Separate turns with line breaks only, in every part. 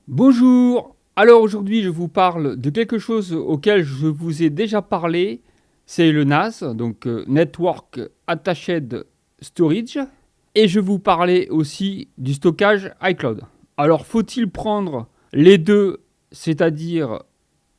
Bonjour! Alors aujourd'hui je vous parle de quelque chose auquel je vous ai déjà parlé, c'est le NAS, donc Network Attached Storage, et je vous parlais aussi du stockage iCloud. Alors faut-il prendre les deux, c'est-à-dire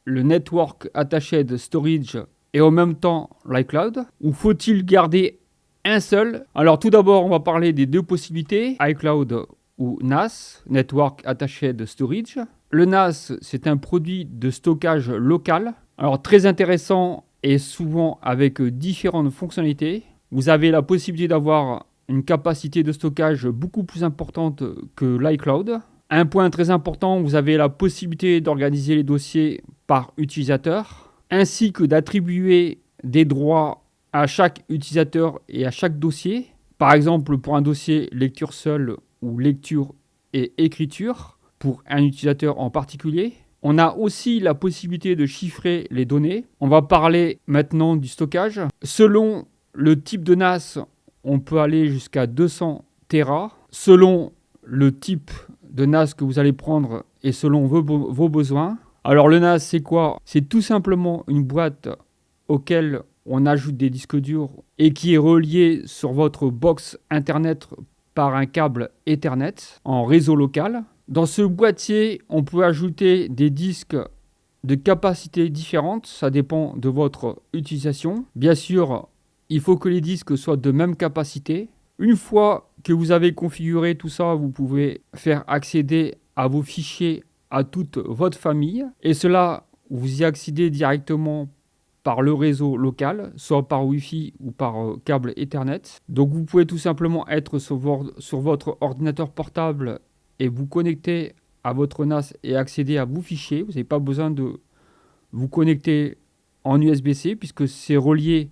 le Network Attached Storage et en même temps l'iCloud, ou faut-il garder un seul? Alors tout d'abord on va parler des deux possibilités, iCloud ou NAS, Network Attached Storage. Le NAS, c'est un produit de stockage local, alors très intéressant et souvent avec différentes fonctionnalités. Vous avez la possibilité d'avoir une capacité de stockage beaucoup plus importante que l'iCloud. Un point très important, vous avez la possibilité d'organiser les dossiers par utilisateur, ainsi que d'attribuer des droits à chaque utilisateur et à chaque dossier. Par exemple, pour un dossier lecture seule ou lecture et écriture, pour un utilisateur en particulier. On a aussi la possibilité de chiffrer les données. On va parler maintenant du stockage. Selon le type de NAS, on peut aller jusqu'à 200 Tera. Selon le type de NAS que vous allez prendre et selon vos besoins. Alors le NAS, c'est quoi? C'est tout simplement une boîte auquel on ajoute des disques durs et qui est relié sur votre box Internet par un câble Ethernet en réseau local. Dans ce boîtier, on peut ajouter des disques de capacités différentes, ça dépend de votre utilisation. Bien sûr, il faut que les disques soient de même capacité. Une fois que vous avez configuré tout ça, vous pouvez faire accéder à vos fichiers à toute votre famille. Et cela, vous y accédez directement par le réseau local, soit par Wi-Fi ou par câble Ethernet. Donc vous pouvez tout simplement être sur votre ordinateur portable et vous connecter à votre NAS et accéder à vos fichiers. Vous n'avez pas besoin de vous connecter en USB-C puisque c'est relié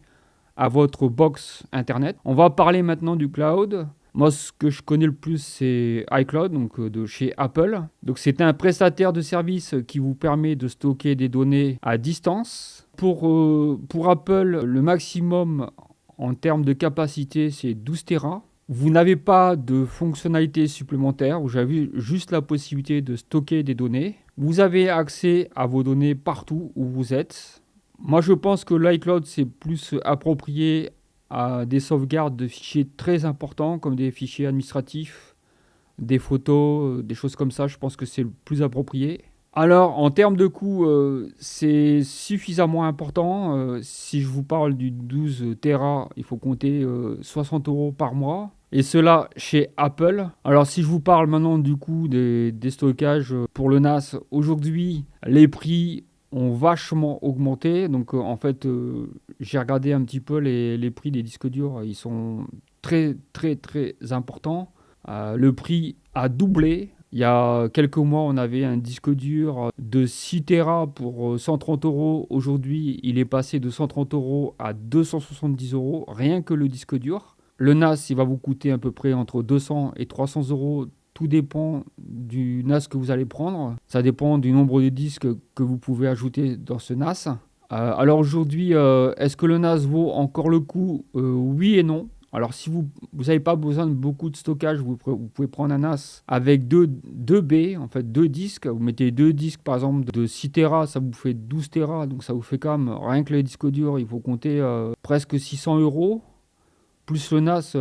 à votre box Internet. On va parler maintenant du cloud. Moi, ce que je connais le plus, c'est iCloud, donc de chez Apple. Donc, c'est un prestataire de service qui vous permet de stocker des données à distance. Pour Apple, le maximum en termes de capacité, c'est 12 Tera. Vous n'avez pas de fonctionnalité supplémentaire, vous avez juste la possibilité de stocker des données. Vous avez accès à vos données partout où vous êtes. Moi, je pense que l'iCloud, c'est plus approprié à des sauvegardes de fichiers très importants, comme des fichiers administratifs, des photos, des choses comme ça. Je pense que c'est le plus approprié. Alors, en termes de coût, c'est suffisamment important. Si je vous parle du 12 Tera, il faut compter 60 € par mois. Et cela chez Apple. Alors, si je vous parle maintenant du coût des stockages pour le NAS, aujourd'hui, les prix ont vachement augmenté. Donc, en fait, j'ai regardé un petit peu les prix des disques durs. Ils sont très, très, très importants. Le prix a doublé. Il y a quelques mois, on avait un disque dur de 6 Tera pour 130 €. Aujourd'hui, il est passé de 130 € à 270 €, rien que le disque dur. Le NAS, il va vous coûter à peu près entre 200 et 300 €. Tout dépend du NAS que vous allez prendre. Ça dépend du nombre de disques que vous pouvez ajouter dans ce NAS. Alors aujourd'hui, est-ce que le NAS vaut encore le coup? Oui et non. Alors si vous n'avez pas besoin de beaucoup de stockage, vous pouvez prendre un NAS avec deux B, en fait deux disques. Vous mettez deux disques par exemple de 6 Tera, ça vous fait 12 Tera, donc ça vous fait quand même, rien que les disques durs, il faut compter presque 600 €. Plus le NAS,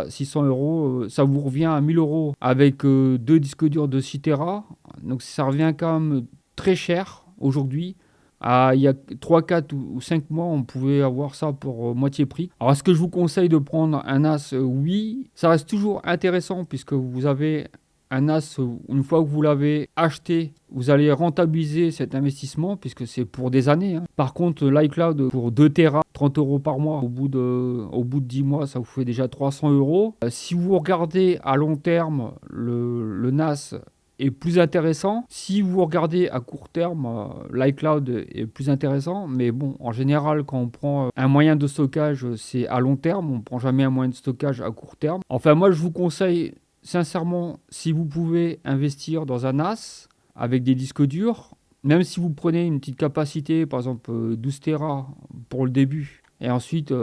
600 €, ça vous revient à 1000 € avec deux disques durs de 6 Tera. Donc ça revient quand même très cher aujourd'hui. Il y a 3, 4 ou 5 mois, on pouvait avoir ça pour moitié prix. Alors, est-ce que je vous conseille de prendre un NAS? Oui, ça reste toujours intéressant puisque vous avez un NAS, une fois que vous l'avez acheté, vous allez rentabiliser cet investissement puisque c'est pour des années. Par contre, l'iCloud pour 2 Tera, 30 € par mois, au bout de 10 mois, ça vous fait déjà 300 €. Si vous regardez à long terme, le NAS est plus intéressant. Si vous regardez à court terme, l'iCloud est plus intéressant. Mais bon, en général, quand on prend un moyen de stockage, c'est à long terme. On ne prend jamais un moyen de stockage à court terme. Enfin, moi, je vous conseille sincèrement, si vous pouvez investir dans un NAS avec des disques durs, même si vous prenez une petite capacité, par exemple 12 Tera pour le début, et ensuite,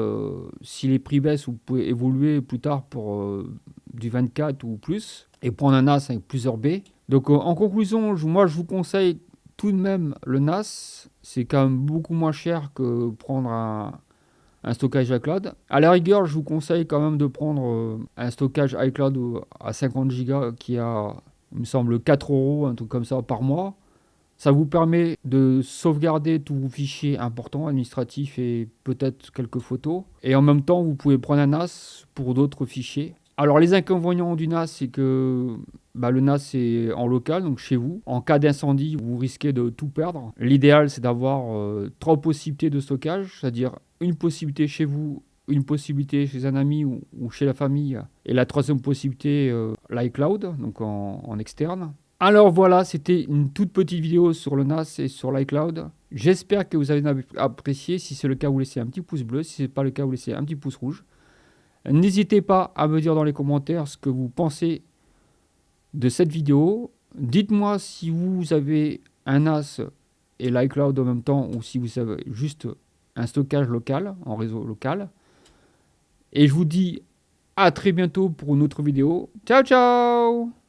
si les prix baissent, vous pouvez évoluer plus tard pour du 24 ou plus, et prendre un NAS avec plusieurs B. Donc en conclusion, moi je vous conseille tout de même le NAS. C'est quand même beaucoup moins cher que prendre un stockage iCloud. À la rigueur, je vous conseille quand même de prendre un stockage iCloud à 50 Go qui a, il me semble, 4 euros, un truc comme ça par mois. Ça vous permet de sauvegarder tous vos fichiers importants, administratifs et peut-être quelques photos. Et en même temps, vous pouvez prendre un NAS pour d'autres fichiers. Alors les inconvénients du NAS, c'est que le NAS est en local, donc chez vous. En cas d'incendie, vous risquez de tout perdre. L'idéal, c'est d'avoir 3 possibilités de stockage, c'est-à-dire une possibilité chez vous, une possibilité chez un ami ou chez la famille, et la troisième possibilité, l'iCloud, donc en externe. Alors voilà, c'était une toute petite vidéo sur le NAS et sur l'iCloud. J'espère que vous avez apprécié. Si c'est le cas, vous laissez un petit pouce bleu. Si ce n'est pas le cas, vous laissez un petit pouce rouge. N'hésitez pas à me dire dans les commentaires ce que vous pensez de cette vidéo. Dites-moi si vous avez un NAS et l'iCloud en même temps ou si vous avez juste un stockage local, en réseau local. Et je vous dis à très bientôt pour une autre vidéo. Ciao, ciao!